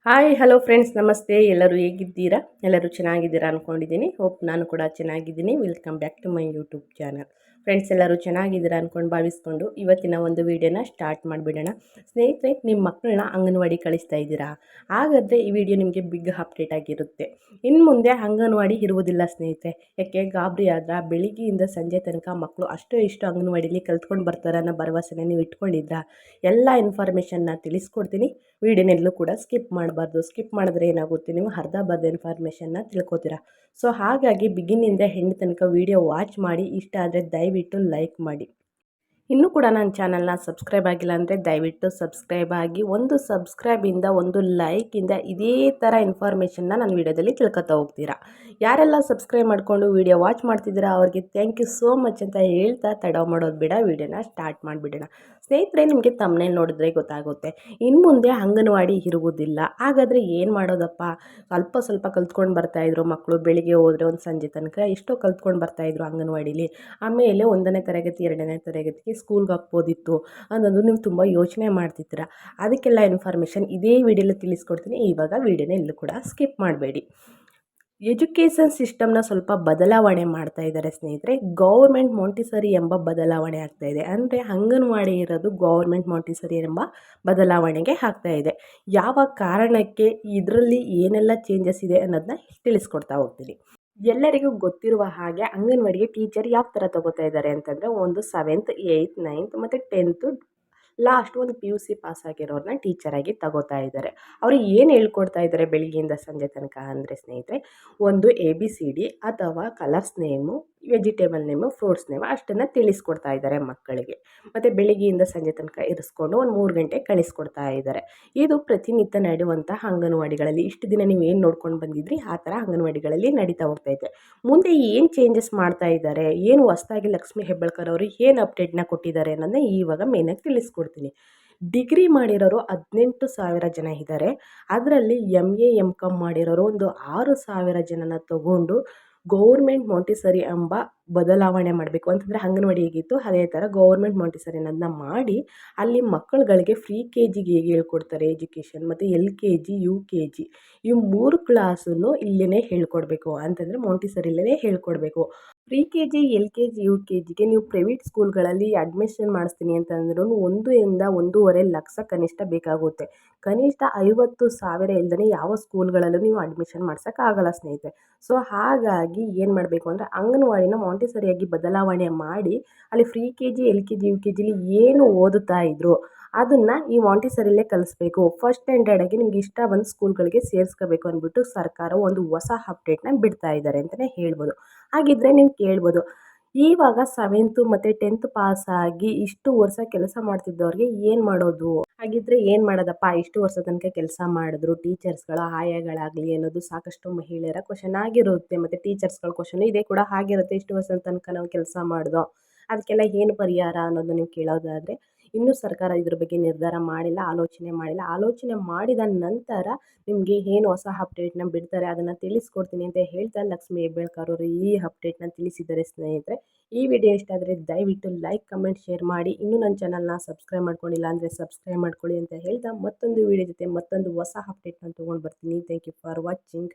Hi hello friends, ನಮಸ್ತೆ. ಎಲ್ಲರೂ ಹೇಗಿದ್ದೀರಾ? ಎಲ್ಲರೂ ಚೆನ್ನಾಗಿದ್ದೀರಾ ಅಂದ್ಕೊಂಡಿದ್ದೀನಿ. ಹೋಪ್ ನಾನು ಕೂಡ ಚೆನ್ನಾಗಿದ್ದೀನಿ. Welcome back to my YouTube channel. Friends, ಎಲ್ಲರೂ ಚೆನ್ನಾಗಿದ್ದೀರಾ ಅಂದ್ಕೊಂಡು ಭಾವಿಸ್ಕೊಂಡು ಇವತ್ತಿನ ಒಂದು ವೀಡಿಯೋನ ಸ್ಟಾರ್ಟ್ ಮಾಡಿಬಿಡೋಣ. ಸ್ನೇಹಿತರೆ, ನಿಮ್ಮ ಮಕ್ಕಳನ್ನ ಅಂಗನವಾಡಿ ಕಳಿಸ್ತಾ ಇದ್ದೀರಾ? ಹಾಗಾದರೆ ಈ ವಿಡಿಯೋ ನಿಮಗೆ ಬಿಗ್ ಅಪ್ಡೇಟ್ ಆಗಿರುತ್ತೆ. ಇನ್ನು ಮುಂದೆ ಅಂಗನವಾಡಿ ಇರುವುದಿಲ್ಲ ಸ್ನೇಹಿತರೆ. ಯಾಕೆ ಗಾಬರಿ ಆದ್ರೆ ಬೆಳಿಗ್ಗೆಯಿಂದ ಸಂಜೆ ತನಕ ಮಕ್ಕಳು ಅಷ್ಟು ಇಷ್ಟು ಅಂಗನವಾಡಿಲಿ ಕಲ್ತ್ಕೊಂಡು ಬರ್ತಾರೆ ಅನ್ನೋ ಭರವಸೆನ ನೀವು ಇಟ್ಕೊಂಡಿದ್ರಾ? ಎಲ್ಲ ಇನ್ಫಾರ್ಮೇಷನ್ನ ತಿಳಿಸ್ಕೊಡ್ತೀನಿ. ವೀಡಿಯೋನೆಲ್ಲೂ ಕೂಡ ಸ್ಕಿಪ್ ಮಾಡಬಾರ್ದು. ಸ್ಕಿಪ್ ಮಾಡಿದ್ರೆ ಏನಾಗುತ್ತೆ, ನೀವು ಅರ್ಧ ಇನ್ಫಾರ್ಮೇಷನ್ನ ತಿಳ್ಕೊತೀರಾ. ಸೊ ಹಾಗಾಗಿ ಬಿಗಿನಿಂದ ಹೆಣ್ಣು ತನಕ ವೀಡಿಯೋ ವಾಚ್ ಮಾಡಿ. ಇಷ್ಟ ಆದರೆ ದಯವಿಟ್ಟು ಲೈಕ್ ಮಾಡಿ. ಇನ್ನೂ ಕೂಡ ನನ್ನ ಚಾನಲ್ನ ಸಬ್ಸ್ಕ್ರೈಬ್ ಆಗಿಲ್ಲ ಅಂದರೆ ದಯವಿಟ್ಟು ಸಬ್ಸ್ಕ್ರೈಬ್ ಆಗಿ. ಒಂದು ಸಬ್ಸ್ಕ್ರೈಬಿಂದ, ಒಂದು ಲೈಕಿಂದ ಇದೇ ಥರ ಇನ್ಫಾರ್ಮೇಷನ್ನ ನನ್ನ ವೀಡಿಯೋದಲ್ಲಿ ತಿಳ್ಕೊತಾ ಹೋಗ್ತೀರಾ. ಯಾರೆಲ್ಲ ಸಬ್ಸ್ಕ್ರೈಬ್ ಮಾಡಿಕೊಂಡು ವೀಡಿಯೋ ವಾಚ್ ಮಾಡ್ತಿದ್ದೀರಾ ಅವ್ರಿಗೆ ಥ್ಯಾಂಕ್ ಯು ಸೋ ಮಚ್ ಅಂತ ಹೇಳ್ತಾ ತಡ ಮಾಡೋದು ಬೇಡ, ವೀಡಿಯೋನ ಸ್ಟಾರ್ಟ್ ಮಾಡಿಬಿಡೋಣ. ಸ್ನೇಹಿತರೆ, ನಿಮಗೆ ತಮ್ಮನೇಲಿ ನೋಡಿದ್ರೆ ಗೊತ್ತಾಗುತ್ತೆ, ಇನ್ನು ಮುಂದೆ ಅಂಗನವಾಡಿ ಇರುವುದಿಲ್ಲ. ಹಾಗಾದರೆ ಏನು ಮಾಡೋದಪ್ಪ? ಸ್ವಲ್ಪ ಕಲ್ತ್ಕೊಂಡು ಬರ್ತಾಯಿದ್ರು ಮಕ್ಕಳು. ಬೆಳಿಗ್ಗೆ ಹೋದರೆ ಒಂದು ಸಂಜೆ ತನಕ ಎಷ್ಟೋ ಕಲ್ತ್ಕೊಂಡು ಬರ್ತಾಯಿದ್ರು ಅಂಗನವಾಡಿಲಿ. ಆಮೇಲೆ 1ನೇ ತರಗತಿ 2ನೇ ತರಗತಿಗೆ ಸ್ಕೂಲ್ಗೆ ಹಾಕ್ಬೋದಿತ್ತು ಅನ್ನೋದು ನೀವು ತುಂಬ ಯೋಚನೆ ಮಾಡ್ತಿದ್ದೀರಾ. ಅದಕ್ಕೆಲ್ಲ ಇನ್ಫಾರ್ಮೇಷನ್ ಇದೇ ವಿಡಿಯೋಲಿ ತಿಳಿಸ್ಕೊಡ್ತೀನಿ. ಇವಾಗ ವಿಡಿಯೋನ ಎಲ್ಲೂ ಕೂಡ ಸ್ಕಿಪ್ ಮಾಡಬೇಡಿ. ಎಜುಕೇಷನ್ ಸಿಸ್ಟಮ್ನ ಸ್ವಲ್ಪ ಬದಲಾವಣೆ ಮಾಡ್ತಾ ಇದ್ದಾರೆ ಸ್ನೇಹಿತರೆ. ಗೌರ್ಮೆಂಟ್ ಮಾಂಟಿಸರಿ ಎಂಬ ಬದಲಾವಣೆ ಆಗ್ತಾ ಇದೆ. ಅಂದರೆ ಅಂಗನವಾಡಿ ಇರೋದು ಗೌರ್ಮೆಂಟ್ ಮಾಂಟಿಸರಿ ಎಂಬ ಬದಲಾವಣೆಗೆ ಆಗ್ತಾ ಇದೆ. ಯಾವ ಕಾರಣಕ್ಕೆ, ಇದರಲ್ಲಿ ಏನೆಲ್ಲ ಚೇಂಜಸ್ ಇದೆ ಅನ್ನೋದನ್ನ ತಿಳಿಸ್ಕೊಡ್ತಾ ಹೋಗ್ತೀನಿ. ಎಲ್ಲರಿಗೂ ಗೊತ್ತಿರುವ ಹಾಗೆ ಅಂಗನವಾಡಿಗೆ ಟೀಚರ್ ಯಾವ ಥರ ತಗೋತಾ ಇದ್ದಾರೆ ಅಂತಂದರೆ, ಒಂದು 7th 8th 9th ಮತ್ತು 10th ಲಾಸ್ಟ್ ಒಂದು PUC ಪಾಸ್ ಆಗಿರೋರನ್ನ ಟೀಚರಾಗಿ ತಗೋತಾ ಇದ್ದಾರೆ. ಅವರು ಏನು ಹೇಳ್ಕೊಡ್ತಾ ಇದ್ದಾರೆ ಬೆಳಿಗ್ಗೆಯಿಂದ ಸಂಜೆ ತನಕ ಅಂದರೆ ಸ್ನೇಹಿತರೆ, ಒಂದು ABCD ಅಥವಾ colours name, vegetable name, fruits name ಅಷ್ಟನ್ನು ತಿಳಿಸ್ಕೊಡ್ತಾ ಇದ್ದಾರೆ ಮಕ್ಕಳಿಗೆ. ಮತ್ತು ಬೆಳಿಗ್ಗೆಯಿಂದ ಸಂಜೆ ತನಕ ಇರಿಸ್ಕೊಂಡು ಒಂದು 3 ಗಂಟೆ ಕಳಿಸ್ಕೊಡ್ತಾ ಇದ್ದಾರೆ. ಇದು ಪ್ರತಿನಿತ್ಯ ನಡೆಯುವಂಥ ಅಂಗನವಾಡಿಗಳಲ್ಲಿ ಇಷ್ಟು ದಿನ ನೀವು ಏನು ನೋಡ್ಕೊಂಡು ಬಂದಿದ್ರಿ ಆ ಥರ ಅಂಗನವಾಡಿಗಳಲ್ಲಿ ನಡೀತಾ ಹೋಗ್ತೈತೆ. ಮುಂದೆ ಏನು ಚೇಂಜಸ್ ಮಾಡ್ತಾ ಇದ್ದಾರೆ, ಏನು ಹೊಸದಾಗಿ ಲಕ್ಷ್ಮೀ ಹೆಬ್ಬಾಳ್ಕರ್ ಅವರು ಏನು ಅಪ್ಡೇಟ್ನ ಕೊಟ್ಟಿದ್ದಾರೆ ಅನ್ನೋದನ್ನ ಇವಾಗ ಮೇನಾಗಿ ತಿಳಿಸ್ಕೊಡ್ತೀನಿ. ಡಿಗ್ರಿ ಮಾಡಿರೋರು 18,000 ಜನ ಇದ್ದಾರೆ. ಅದರಲ್ಲಿ MA MCom ಮಾಡಿರೋರು ಒಂದು 6,000 ಜನನ ತಗೊಂಡು ಗೌರ್ಮೆಂಟ್ ಮಾಂಟಿಸರಿ ಎಂಬ ಬದಲಾವಣೆ ಮಾಡಬೇಕು ಅಂತಂದರೆ, ಅಂಗನವಾಡಿ ಹೇಗಿತ್ತು ಅದೇ ಥರ ಗೌರ್ಮೆಂಟ್ ಮಾಂಟಿಸರಿ ಅನ್ನೋದನ್ನ ಮಾಡಿ ಅಲ್ಲಿ ಮಕ್ಕಳುಗಳಿಗೆ ಫ್ರೀ KGಗೆ ಹೇಗೆ ಹೇಳ್ಕೊಡ್ತಾರೆ ಎಜುಕೇಷನ್, ಮತ್ತು LKG UKG ಈ 3 ಕ್ಲಾಸನ್ನು ಇಲ್ಲೇ ಹೇಳ್ಕೊಡ್ಬೇಕು ಅಂತಂದರೆ ಮಾಂಟಿಸರಿಲೇ ಹೇಳ್ಕೊಡ್ಬೇಕು. ಪ್ರಿ KG LKG UKGಗೆ ನೀವು ಪ್ರೈವೇಟ್ ಸ್ಕೂಲ್ಗಳಲ್ಲಿ ಅಡ್ಮಿಷನ್ ಮಾಡಿಸ್ತೀನಿ ಅಂತಂದ್ರೂ 1 ಇಂದ 1.5 ಲಕ್ಷ ಕನಿಷ್ಠ ಬೇಕಾಗುತ್ತೆ. ಕನಿಷ್ಠ 50,000 ಇಲ್ಲದೇ ಯಾವ ಸ್ಕೂಲ್ಗಳಲ್ಲೂ ನೀವು ಅಡ್ಮಿಷನ್ ಮಾಡ್ಸೋಕ್ಕಾಗಲ್ಲ ಸ್ನೇಹಿತರೆ. ಸೊ ಹಾಗಾಗಿ ಏನು ಮಾಡಬೇಕು ಅಂದರೆ, ಅಂಗನವಾಡಿನ ಮಾಂಟಿಸರಿಯಾಗಿ ಬದಲಾವಣೆ ಮಾಡಿ ಅಲ್ಲಿ ಫ್ರೀ KG LKG UKGಲಿ ಏನು ಓದುತ್ತಾ ಇದ್ರು ಅದನ್ನು ಈ ಮಾಂಟಿಸರಿಲೇ ಕಲಿಸ್ಬೇಕು. ಫಸ್ಟ್ ಸ್ಟ್ಯಾಂಡರ್ಡಾಗಿ ನಿಮ್ಗೆ ಇಷ್ಟ ಬಂದು ಸ್ಕೂಲ್ಗಳಿಗೆ ಸೇರಿಸ್ಕೋಬೇಕು ಅಂದ್ಬಿಟ್ಟು ಸರ್ಕಾರ ಒಂದು ಹೊಸ ಅಪ್ಡೇಟ್ನ ಬಿಡ್ತಾ ಇದ್ದಾರೆ ಅಂತಲೇ ಹೇಳ್ಬೋದು. ಹಾಗಿದ್ರೆ ನೀವು ಕೇಳ್ಬೋದು, ಇವಾಗ 7th ಮತ್ತು 10th ಪಾಸಾಗಿ ಇಷ್ಟು ವರ್ಷ ಕೆಲಸ ಮಾಡ್ತಿದ್ದವ್ರಿಗೆ ಏನು ಮಾಡೋದು? ಹಾಗಿದ್ರೆ ಏನು ಮಾಡೋದಪ್ಪ? ಇಷ್ಟು ವರ್ಷ ತನಕ ಕೆಲಸ ಮಾಡಿದ್ರು ಟೀಚರ್ಸ್ಗಳು, ಆಯಾಗಳಾಗಲಿ ಅನ್ನೋದು ಸಾಕಷ್ಟು ಮಹಿಳೆಯರ ಕ್ವಶನ್ ಆಗಿರುತ್ತೆ. ಮತ್ತು ಟೀಚರ್ಸ್ಗಳ ಕ್ವಶನ್ ಇದೇ ಕೂಡ ಆಗಿರುತ್ತೆ. ಇಷ್ಟು ವರ್ಷದ ತನಕ ನಾವು ಕೆಲಸ ಮಾಡ್ದೋ, ಅದಕ್ಕೆಲ್ಲ ಏನು ಪರಿಹಾರ ಅನ್ನೋದು ನೀವು ಕೇಳೋದಾದರೆ, ಇನ್ನೂ ಸರ್ಕಾರ ಇದ್ರ ಬಗ್ಗೆ ನಿರ್ಧಾರ ಮಾಡಿಲ್ಲ, ಆಲೋಚನೆ ಮಾಡಿದ ನಂತರ ನಿಮಗೆ ಏನು ಹೊಸ ಅಪ್ಡೇಟ್ನ ಬಿಡ್ತಾರೆ ಅದನ್ನು ತಿಳಿಸ್ಕೊಡ್ತೀನಿ ಅಂತ ಹೇಳ್ತಾ ಲಕ್ಷ್ಮೀ ಹೆಬ್ಬಾಳ್ಕರ್ ಅವರು ಈ ಅಪ್ಡೇಟ್ನ ತಿಳಿಸಿದ್ದಾರೆ ಸ್ನೇಹಿತರೆ. ಈ ವಿಡಿಯೋ ಇಷ್ಟ ಆದರೆ ದಯವಿಟ್ಟು ಲೈಕ್, ಕಮೆಂಟ್, ಶೇರ್ ಮಾಡಿ. ಇನ್ನೂ ನನ್ನ ಚಾನಲ್ನ ಸಬ್ಸ್ಕ್ರೈಬ್ ಮಾಡ್ಕೊಂಡಿಲ್ಲ ಅಂದರೆ ಸಬ್ಸ್ಕ್ರೈಬ್ ಮಾಡ್ಕೊಳ್ಳಿ ಅಂತ ಹೇಳ್ತಾ ಮತ್ತೊಂದು ವಿಡಿಯೋ ಜೊತೆ ಮತ್ತೊಂದು ಹೊಸ ಅಪ್ಡೇಟ್ನ ತೊಗೊಂಡು ಬರ್ತೀನಿ. Thank you for watching.